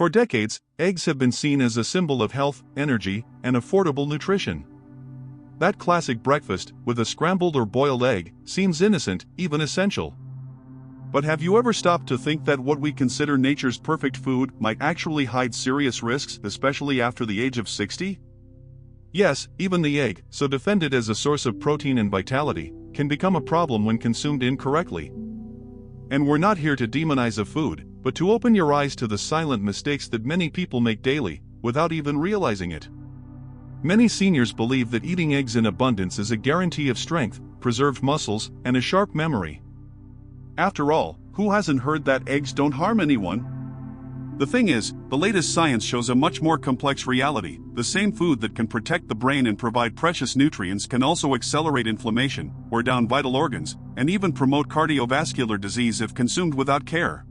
For decades, eggs have been seen as a symbol of health, energy, and affordable nutrition. That classic breakfast, with a scrambled or boiled egg, seems innocent, even essential. But have you ever stopped to think that what we consider nature's perfect food might actually hide serious risks, especially after the age of 60? Yes, even the egg, so defended as a source of protein and vitality, can become a problem when consumed incorrectly. And we're not here to demonize a food, but to open your eyes to the silent mistakes that many people make daily, without even realizing it. Many seniors believe that eating eggs in abundance is a guarantee of strength, preserved muscles, and a sharp memory. After all, who hasn't heard that eggs don't harm anyone? The thing is, the latest science shows a much more complex reality. The same food that can protect the brain and provide precious nutrients can also accelerate inflammation, wear down vital organs, and even promote cardiovascular disease if consumed without care.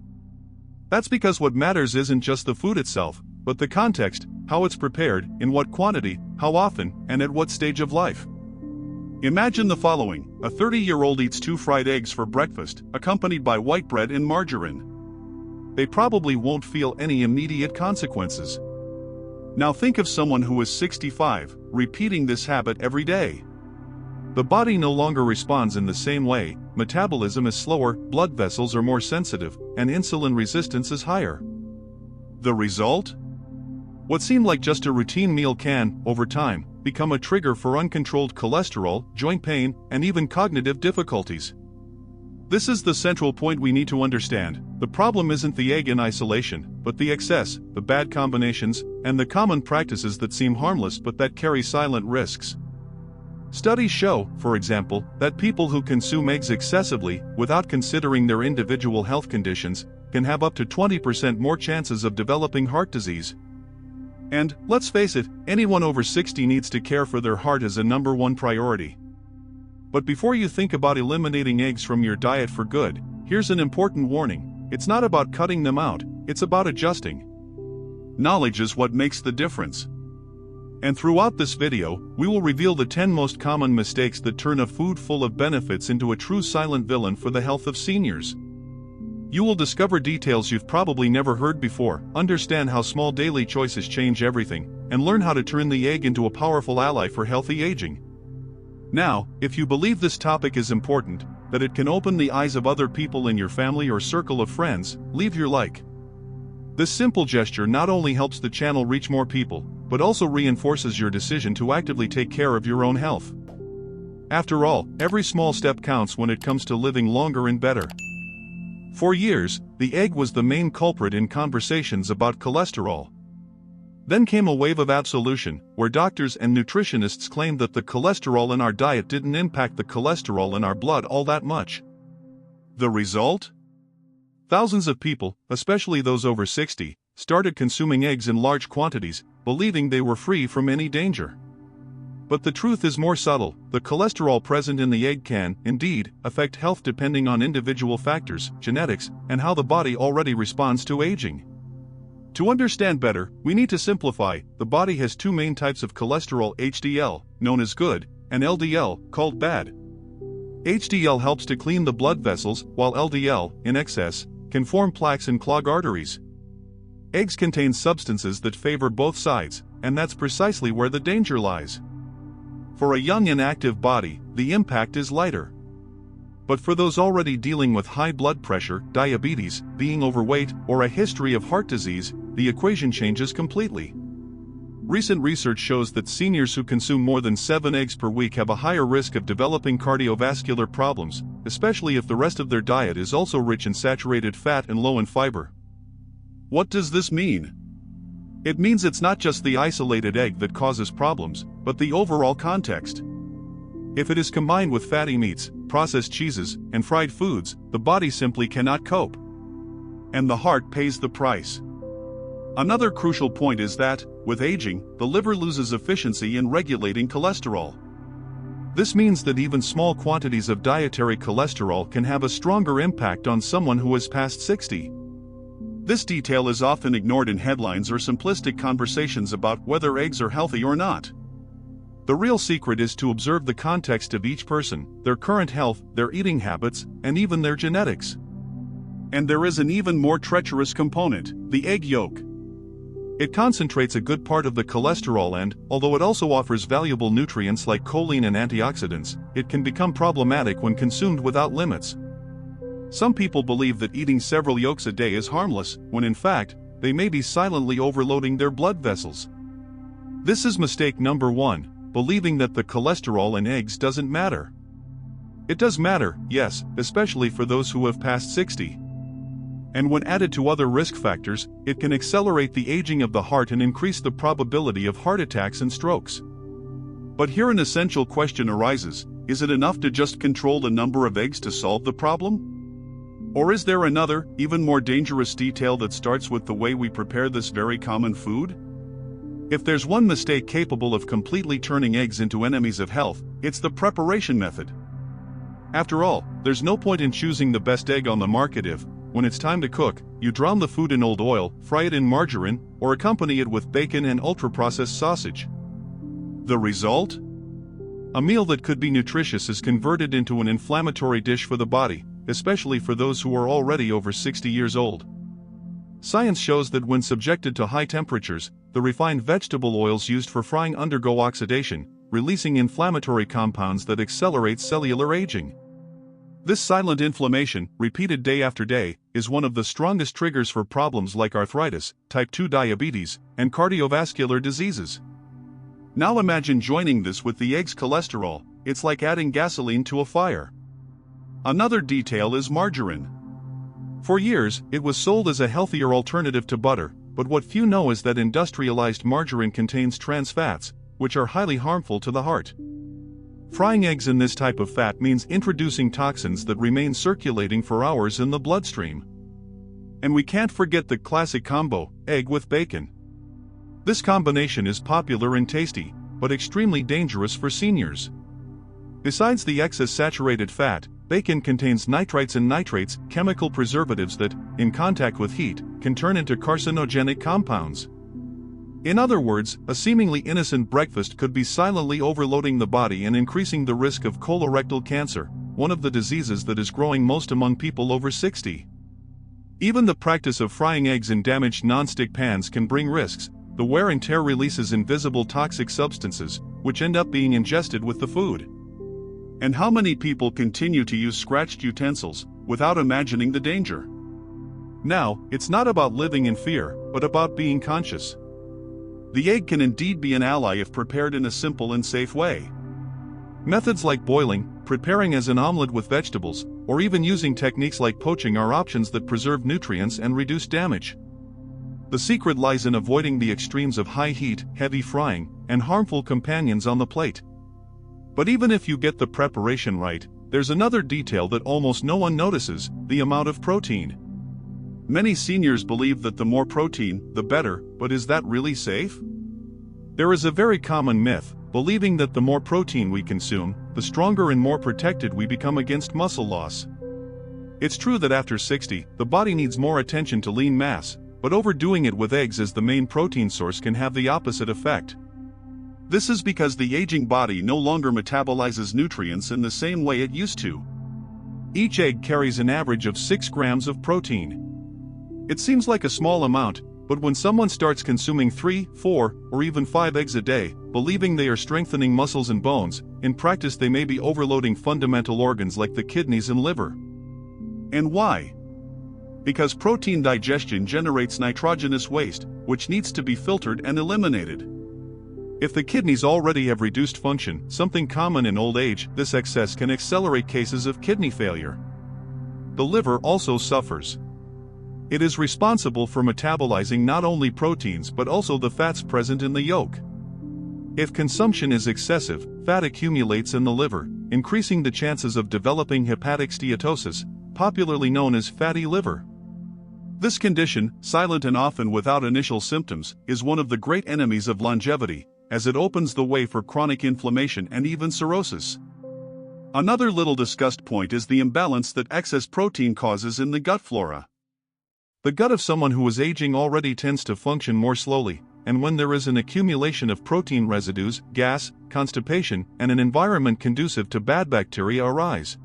That's because what matters isn't just the food itself, but the context, how it's prepared, in what quantity, how often, and at what stage of life. Imagine the following: a 30-year-old eats 2 fried eggs for breakfast, accompanied by white bread and margarine. They probably won't feel any immediate consequences. Now think of someone who is 65, repeating this habit every day. The body no longer responds in the same way, metabolism is slower, blood vessels are more sensitive, and insulin resistance is higher. The result? What seemed like just a routine meal can, over time, become a trigger for uncontrolled cholesterol, joint pain, and even cognitive difficulties. This is the central point we need to understand. The problem isn't the egg in isolation, but the excess, the bad combinations, and the common practices that seem harmless but that carry silent risks. Studies show, for example, that people who consume eggs excessively, without considering their individual health conditions, can have up to 20% more chances of developing heart disease. And, let's face it, anyone over 60 needs to care for their heart as a #1 priority. But before you think about eliminating eggs from your diet for good, here's an important warning: it's not about cutting them out, it's about adjusting. Knowledge is what makes the difference. And throughout this video, we will reveal the 10 most common mistakes that turn a food full of benefits into a true silent villain for the health of seniors. You will discover details you've probably never heard before, understand how small daily choices change everything, and learn how to turn the egg into a powerful ally for healthy aging. Now, if you believe this topic is important, that it can open the eyes of other people in your family or circle of friends, leave your like. This simple gesture not only helps the channel reach more people, but also reinforces your decision to actively take care of your own health. After all, every small step counts when it comes to living longer and better. For years, the egg was the main culprit in conversations about cholesterol. Then came a wave of absolution, where doctors and nutritionists claimed that the cholesterol in our diet didn't impact the cholesterol in our blood all that much. The result? Thousands of people, especially those over 60, started consuming eggs in large quantities, believing they were free from any danger. But the truth is more subtle. The cholesterol present in the egg can, indeed, affect health depending on individual factors, genetics, and how the body already responds to aging. To understand better, we need to simplify. The body has 2 main types of cholesterol: HDL, known as good, and LDL, called bad. HDL helps to clean the blood vessels, while LDL, in excess, can form plaques and clog arteries. Eggs contain substances that favor both sides, and that's precisely where the danger lies. For a young and active body, the impact is lighter. But for those already dealing with high blood pressure, diabetes, being overweight, or a history of heart disease, the equation changes completely. Recent research shows that seniors who consume more than 7 eggs per week have a higher risk of developing cardiovascular problems, especially if the rest of their diet is also rich in saturated fat and low in fiber. What does this mean? It means it's not just the isolated egg that causes problems, but the overall context. If it is combined with fatty meats, processed cheeses, and fried foods, the body simply cannot cope. And the heart pays the price. Another crucial point is that, with aging, the liver loses efficiency in regulating cholesterol. This means that even small quantities of dietary cholesterol can have a stronger impact on someone who is past 60. This detail is often ignored in headlines or simplistic conversations about whether eggs are healthy or not. The real secret is to observe the context of each person, their current health, their eating habits, and even their genetics. And there is an even more treacherous component: the egg yolk. It concentrates a good part of the cholesterol and, although it also offers valuable nutrients like choline and antioxidants, it can become problematic when consumed without limits. Some people believe that eating several yolks a day is harmless, when in fact, they may be silently overloading their blood vessels. This is mistake number 1, believing that the cholesterol in eggs doesn't matter. It does matter, yes, especially for those who have passed 60. And when added to other risk factors, it can accelerate the aging of the heart and increase the probability of heart attacks and strokes. But here an essential question arises: is it enough to just control the number of eggs to solve the problem? Or is there another, even more dangerous detail that starts with the way we prepare this very common food? If there's one mistake capable of completely turning eggs into enemies of health, it's the preparation method. After all, there's no point in choosing the best egg on the market if, when it's time to cook, you drown the food in old oil, fry it in margarine, or accompany it with bacon and ultra-processed sausage. The result? A meal that could be nutritious is converted into an inflammatory dish for the body, especially for those who are already over 60 years old. Science shows that when subjected to high temperatures, the refined vegetable oils used for frying undergo oxidation, releasing inflammatory compounds that accelerate cellular aging. This silent inflammation, repeated day after day, is one of the strongest triggers for problems like arthritis, type 2 diabetes, and cardiovascular diseases. Now imagine joining this with the egg's cholesterol. It's like adding gasoline to a fire. Another detail is margarine. For years, it was sold as a healthier alternative to butter, but what few know is that industrialized margarine contains trans fats, which are highly harmful to the heart. Frying eggs in this type of fat means introducing toxins that remain circulating for hours in the bloodstream. And we can't forget the classic combo, egg with bacon. This combination is popular and tasty, but extremely dangerous for seniors. Besides the excess saturated fat, bacon contains nitrites and nitrates, chemical preservatives that, in contact with heat, can turn into carcinogenic compounds. In other words, a seemingly innocent breakfast could be silently overloading the body and increasing the risk of colorectal cancer, one of the diseases that is growing most among people over 60. Even the practice of frying eggs in damaged non-stick pans can bring risks. The wear and tear releases invisible toxic substances, which end up being ingested with the food. And how many people continue to use scratched utensils, without imagining the danger? Now, it's not about living in fear, but about being conscious. The egg can indeed be an ally if prepared in a simple and safe way. Methods like boiling, preparing as an omelet with vegetables, or even using techniques like poaching are options that preserve nutrients and reduce damage. The secret lies in avoiding the extremes of high heat, heavy frying, and harmful companions on the plate. But even if you get the preparation right, there's another detail that almost no one notices: the amount of protein. Many seniors believe that the more protein, the better, but is that really safe? There is a very common myth, believing that the more protein we consume, the stronger and more protected we become against muscle loss. It's true that after 60, the body needs more attention to lean mass, but overdoing it with eggs as the main protein source can have the opposite effect. This is because the aging body no longer metabolizes nutrients in the same way it used to. Each egg carries an average of 6 grams of protein. It seems like a small amount, but when someone starts consuming 3, 4, or even 5 eggs a day, believing they are strengthening muscles and bones, in practice they may be overloading fundamental organs like the kidneys and liver. And why? Because protein digestion generates nitrogenous waste, which needs to be filtered and eliminated. If the kidneys already have reduced function, something common in old age, this excess can accelerate cases of kidney failure. The liver also suffers. It is responsible for metabolizing not only proteins but also the fats present in the yolk. If consumption is excessive, fat accumulates in the liver, increasing the chances of developing hepatic steatosis, popularly known as fatty liver. This condition, silent and often without initial symptoms, is one of the great enemies of longevity, as it opens the way for chronic inflammation and even cirrhosis. Another little discussed point is the imbalance that excess protein causes in the gut flora. The gut of someone who is aging already tends to function more slowly, and when there is an accumulation of protein residues, gas, constipation, and an environment conducive to bad bacteria arise.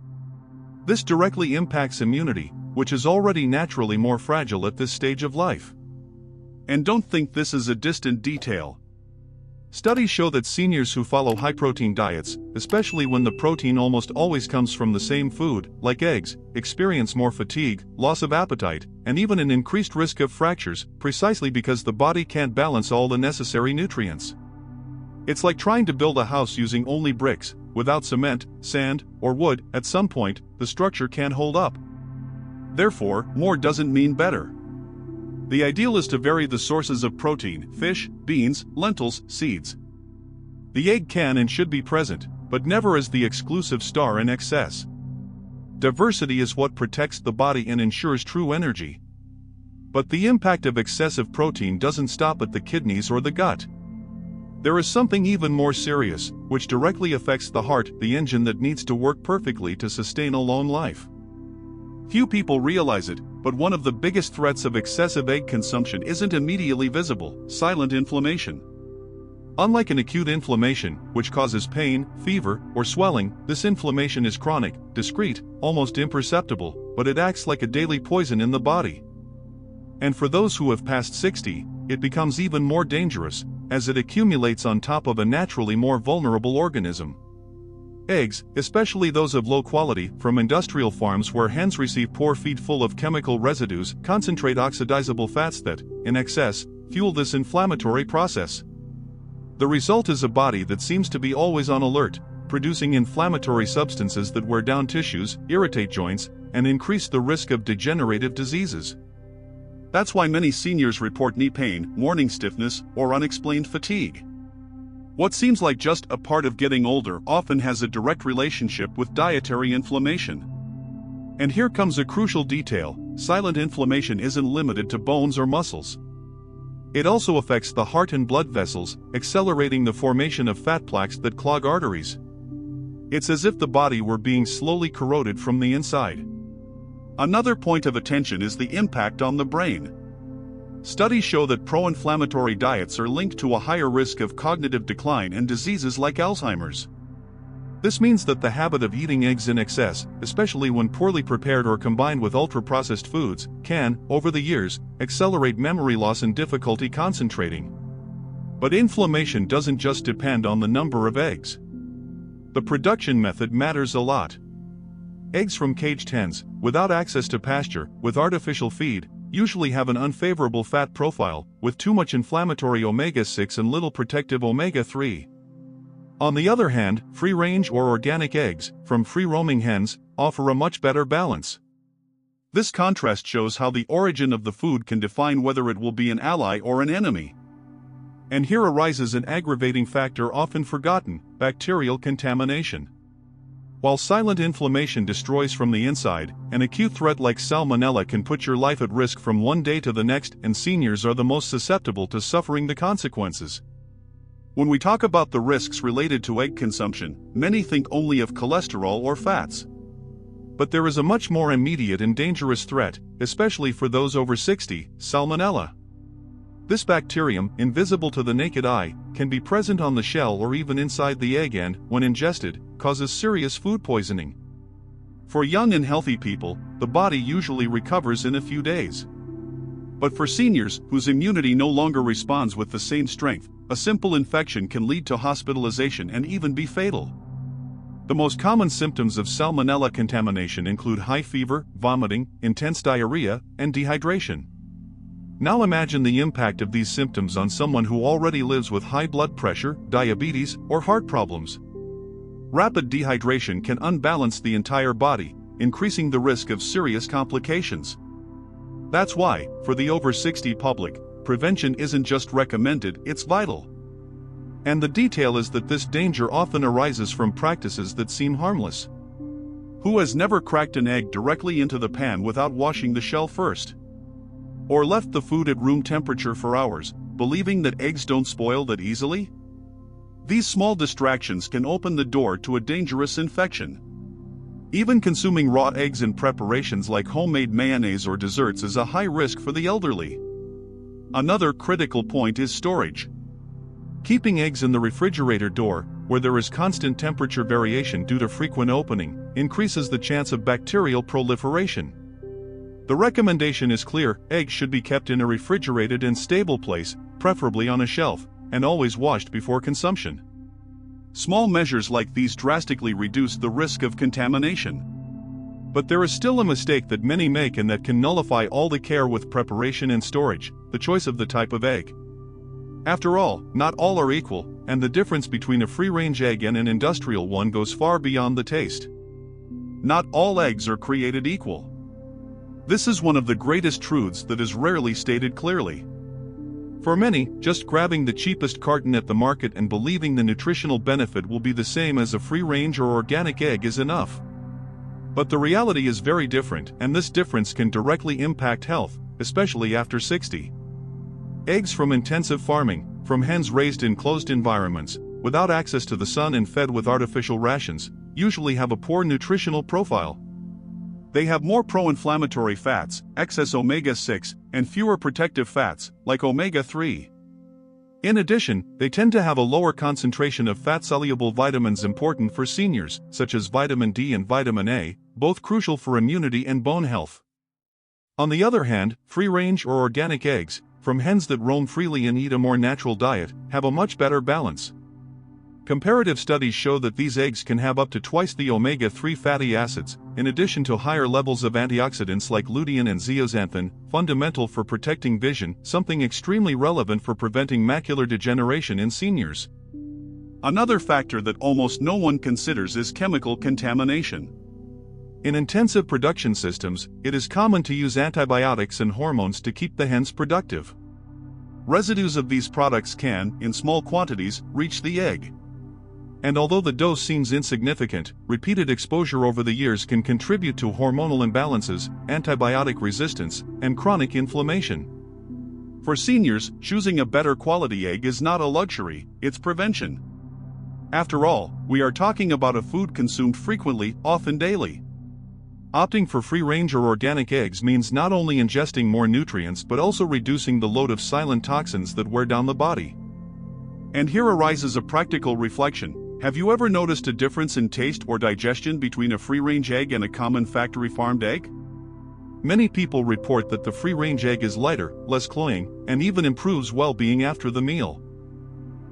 This directly impacts immunity, which is already naturally more fragile at this stage of life. And don't think this is a distant detail. Studies show that seniors who follow high-protein diets, especially when the protein almost always comes from the same food, like eggs, experience more fatigue, loss of appetite, and even an increased risk of fractures, precisely because the body can't balance all the necessary nutrients. It's like trying to build a house using only bricks, without cement, sand, or wood. At some point, the structure can't hold up. Therefore, more doesn't mean better. The ideal is to vary the sources of protein: fish, beans, lentils, seeds. The egg can and should be present, but never as the exclusive star in excess. Diversity is what protects the body and ensures true energy. But the impact of excessive protein doesn't stop at the kidneys or the gut. There is something even more serious, which directly affects the heart, the engine that needs to work perfectly to sustain a long life. Few people realize it, but one of the biggest threats of excessive egg consumption isn't immediately visible: silent inflammation. Unlike an acute inflammation, which causes pain, fever, or swelling, this inflammation is chronic, discreet, almost imperceptible, but it acts like a daily poison in the body. And for those who have passed 60, it becomes even more dangerous, as it accumulates on top of a naturally more vulnerable organism. Eggs, especially those of low quality, from industrial farms where hens receive poor feed full of chemical residues, concentrate oxidizable fats that, in excess, fuel this inflammatory process. The result is a body that seems to be always on alert, producing inflammatory substances that wear down tissues, irritate joints, and increase the risk of degenerative diseases. That's why many seniors report knee pain, morning stiffness, or unexplained fatigue. What seems like just a part of getting older often has a direct relationship with dietary inflammation. And here comes a crucial detail: silent inflammation isn't limited to bones or muscles. It also affects the heart and blood vessels, accelerating the formation of fat plaques that clog arteries. It's as if the body were being slowly corroded from the inside. Another point of attention is the impact on the brain. Studies show that pro-inflammatory diets are linked to a higher risk of cognitive decline and diseases like Alzheimer's. This means that the habit of eating eggs in excess, especially when poorly prepared or combined with ultra-processed foods, can, over the years, accelerate memory loss and difficulty concentrating. But inflammation doesn't just depend on the number of eggs. The production method matters a lot. Eggs from caged hens, without access to pasture, with artificial feed, usually have an unfavorable fat profile, with too much inflammatory omega-6 and little protective omega-3. On the other hand, free-range or organic eggs, from free-roaming hens, offer a much better balance. This contrast shows how the origin of the food can define whether it will be an ally or an enemy. And here arises an aggravating factor often forgotten: bacterial contamination. While silent inflammation destroys from the inside, an acute threat like salmonella can put your life at risk from one day to the next, and seniors are the most susceptible to suffering the consequences. When we talk about the risks related to egg consumption, many think only of cholesterol or fats. But there is a much more immediate and dangerous threat, especially for those over 60: salmonella. This bacterium, invisible to the naked eye, can be present on the shell or even inside the egg and, when ingested, causes serious food poisoning. For young and healthy people, the body usually recovers in a few days. But for seniors, whose immunity no longer responds with the same strength, a simple infection can lead to hospitalization and even be fatal. The most common symptoms of salmonella contamination include high fever, vomiting, intense diarrhea, and dehydration. Now imagine the impact of these symptoms on someone who already lives with high blood pressure, diabetes, or heart problems. Rapid dehydration can unbalance the entire body, increasing the risk of serious complications. That's why, for the over 60 public, prevention isn't just recommended, it's vital. And the detail is that this danger often arises from practices that seem harmless. Who has never cracked an egg directly into the pan without washing the shell first? Or left the food at room temperature for hours, believing that eggs don't spoil that easily? These small distractions can open the door to a dangerous infection. Even consuming raw eggs in preparations like homemade mayonnaise or desserts is a high risk for the elderly. Another critical point is storage. Keeping eggs in the refrigerator door, where there is constant temperature variation due to frequent opening, increases the chance of bacterial proliferation. The recommendation is clear: eggs should be kept in a refrigerated and stable place, preferably on a shelf, and always washed before consumption. Small measures like these drastically reduce the risk of contamination. But there is still a mistake that many make and that can nullify all the care with preparation and storage: the choice of the type of egg. After all, not all are equal, and the difference between a free-range egg and an industrial one goes far beyond the taste. Not all eggs are created equal. This is one of the greatest truths that is rarely stated clearly. For many, just grabbing the cheapest carton at the market and believing the nutritional benefit will be the same as a free-range or organic egg is enough. But the reality is very different, and this difference can directly impact health, especially after 60. Eggs from intensive farming, from hens raised in closed environments, without access to the sun and fed with artificial rations, usually have a poor nutritional profile. They have more pro-inflammatory fats, excess omega-6, and fewer protective fats, like omega-3. In addition, they tend to have a lower concentration of fat-soluble vitamins important for seniors, such as vitamin D and vitamin A, both crucial for immunity and bone health. On the other hand, free-range or organic eggs, from hens that roam freely and eat a more natural diet, have a much better balance. Comparative studies show that these eggs can have up to twice the omega-3 fatty acids, in addition to higher levels of antioxidants like lutein and zeaxanthin, fundamental for protecting vision, something extremely relevant for preventing macular degeneration in seniors. Another factor that almost no one considers is chemical contamination. In intensive production systems, it is common to use antibiotics and hormones to keep the hens productive. Residues of these products can, in small quantities, reach the egg. And although the dose seems insignificant, repeated exposure over the years can contribute to hormonal imbalances, antibiotic resistance, and chronic inflammation. For seniors, choosing a better quality egg is not a luxury, it's prevention. After all, we are talking about a food consumed frequently, often daily. Opting for free-range or organic eggs means not only ingesting more nutrients but also reducing the load of silent toxins that wear down the body. And here arises a practical reflection. Have you ever noticed a difference in taste or digestion between a free-range egg and a common factory-farmed egg? Many people report that the free-range egg is lighter, less cloying, and even improves well-being after the meal.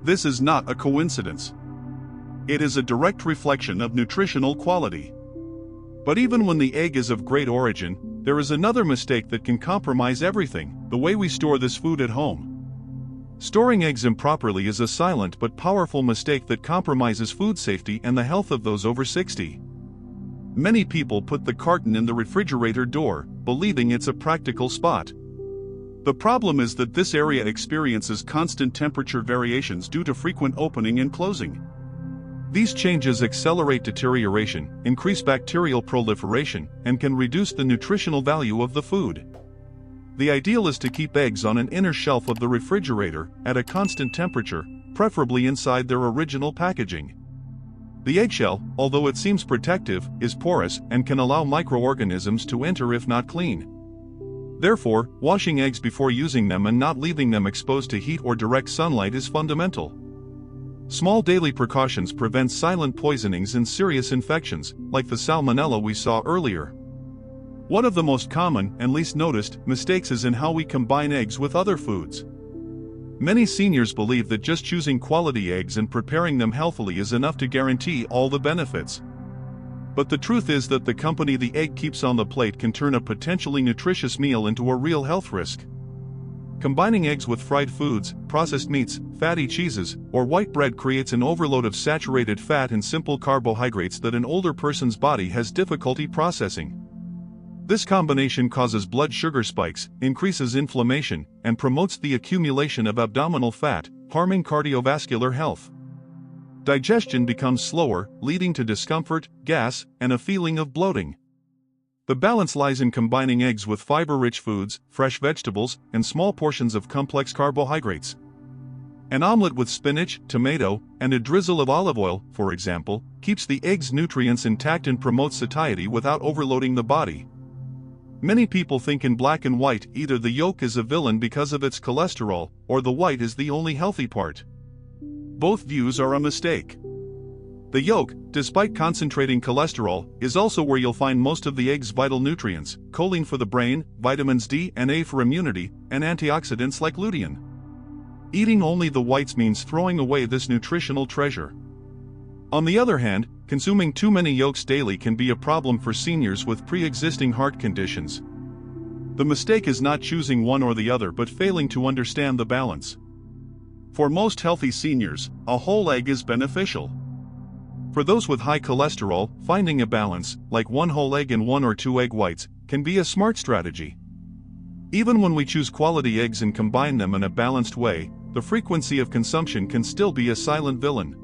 This is not a coincidence. It is a direct reflection of nutritional quality. But even when the egg is of great origin, there is another mistake that can compromise everything: the way we store this food at home. Storing eggs improperly is a silent but powerful mistake that compromises food safety and the health of those over 60. Many people put the carton in the refrigerator door, believing it's a practical spot. The problem is that this area experiences constant temperature variations due to frequent opening and closing. These changes accelerate deterioration, increase bacterial proliferation, and can reduce the nutritional value of the food. The ideal is to keep eggs on an inner shelf of the refrigerator, at a constant temperature, preferably inside their original packaging. The eggshell, although it seems protective, is porous and can allow microorganisms to enter if not clean. Therefore, washing eggs before using them and not leaving them exposed to heat or direct sunlight is fundamental. Small daily precautions prevent silent poisonings and serious infections, like the salmonella we saw earlier. One of the most common, and least noticed, mistakes is in how we combine eggs with other foods. Many seniors believe that just choosing quality eggs and preparing them healthily is enough to guarantee all the benefits. But the truth is that the company the egg keeps on the plate can turn a potentially nutritious meal into a real health risk. Combining eggs with fried foods, processed meats, fatty cheeses, or white bread creates an overload of saturated fat and simple carbohydrates that an older person's body has difficulty processing. This combination causes blood sugar spikes, increases inflammation, and promotes the accumulation of abdominal fat, harming cardiovascular health. Digestion becomes slower, leading to discomfort, gas, and a feeling of bloating. The balance lies in combining eggs with fiber-rich foods, fresh vegetables, and small portions of complex carbohydrates. An omelet with spinach, tomato, and a drizzle of olive oil, for example, keeps the egg's nutrients intact and promotes satiety without overloading the body. Many people think in black and white: either the yolk is a villain because of its cholesterol, or the white is the only healthy part. Both views are a mistake. The yolk, despite concentrating cholesterol, is also where you'll find most of the egg's vital nutrients: choline for the brain, vitamins D and A for immunity, and antioxidants like lutein. Eating only the whites means throwing away this nutritional treasure. On the other hand, consuming too many yolks daily can be a problem for seniors with pre-existing heart conditions. The mistake is not choosing one or the other but failing to understand the balance. For most healthy seniors, a whole egg is beneficial. For those with high cholesterol, finding a balance, like one whole egg and 1 or 2 egg whites, can be a smart strategy. Even when we choose quality eggs and combine them in a balanced way, the frequency of consumption can still be a silent villain.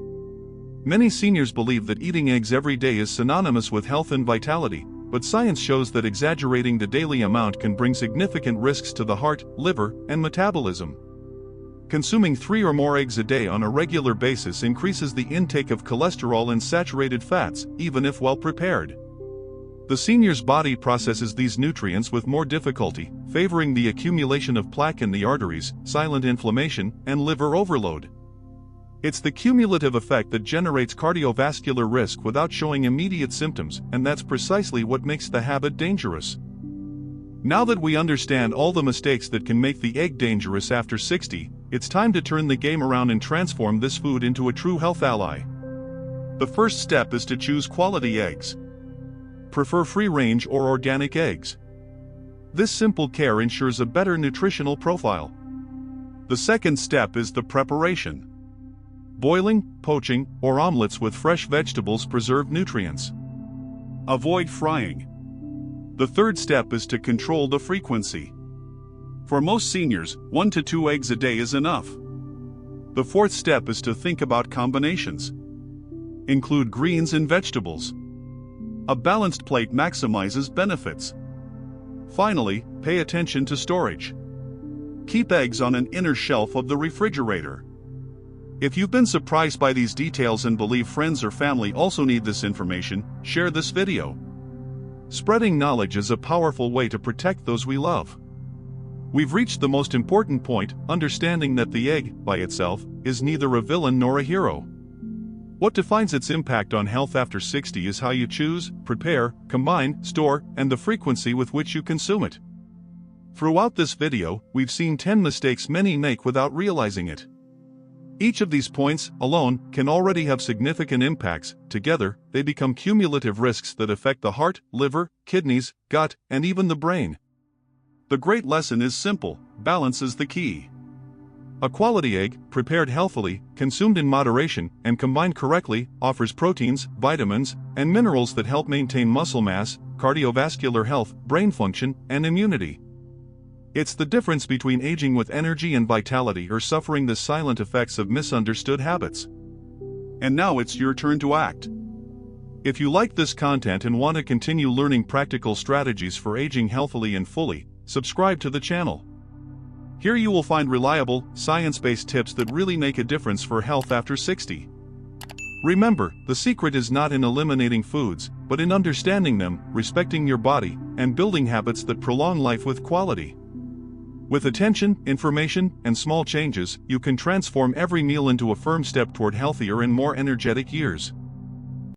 Many seniors believe that eating eggs every day is synonymous with health and vitality, but science shows that exaggerating the daily amount can bring significant risks to the heart, liver, and metabolism. Consuming 3 or more eggs a day on a regular basis increases the intake of cholesterol and saturated fats, even if well prepared. The senior's body processes these nutrients with more difficulty, favoring the accumulation of plaque in the arteries, silent inflammation, and liver overload. It's the cumulative effect that generates cardiovascular risk without showing immediate symptoms, and that's precisely what makes the habit dangerous. Now that we understand all the mistakes that can make the egg dangerous after 60, it's time to turn the game around and transform this food into a true health ally. The first step is to choose quality eggs. Prefer free-range or organic eggs. This simple care ensures a better nutritional profile. The second step is the preparation. Boiling, poaching, or omelets with fresh vegetables preserve nutrients. Avoid frying. The third step is to control the frequency. For most seniors, 1 to 2 eggs a day is enough. The fourth step is to think about combinations. Include greens and vegetables. A balanced plate maximizes benefits. Finally, pay attention to storage. Keep eggs on an inner shelf of the refrigerator. If you've been surprised by these details and believe friends or family also need this information, share this video. Spreading knowledge is a powerful way to protect those we love. We've reached the most important point, understanding that the egg, by itself, is neither a villain nor a hero. What defines its impact on health after 60 is how you choose, prepare, combine, store, and the frequency with which you consume it. Throughout this video, we've seen 10 mistakes many make without realizing it. Each of these points, alone, can already have significant impacts. Together, they become cumulative risks that affect the heart, liver, kidneys, gut, and even the brain. The great lesson is simple: balance is the key. A quality egg, prepared healthily, consumed in moderation, and combined correctly, offers proteins, vitamins, and minerals that help maintain muscle mass, cardiovascular health, brain function, and immunity. It's the difference between aging with energy and vitality or suffering the silent effects of misunderstood habits. And now it's your turn to act. If you like this content and want to continue learning practical strategies for aging healthily and fully, subscribe to the channel. Here you will find reliable, science-based tips that really make a difference for health after 60. Remember, the secret is not in eliminating foods, but in understanding them, respecting your body, and building habits that prolong life with quality. With attention, information, and small changes, you can transform every meal into a firm step toward healthier and more energetic years.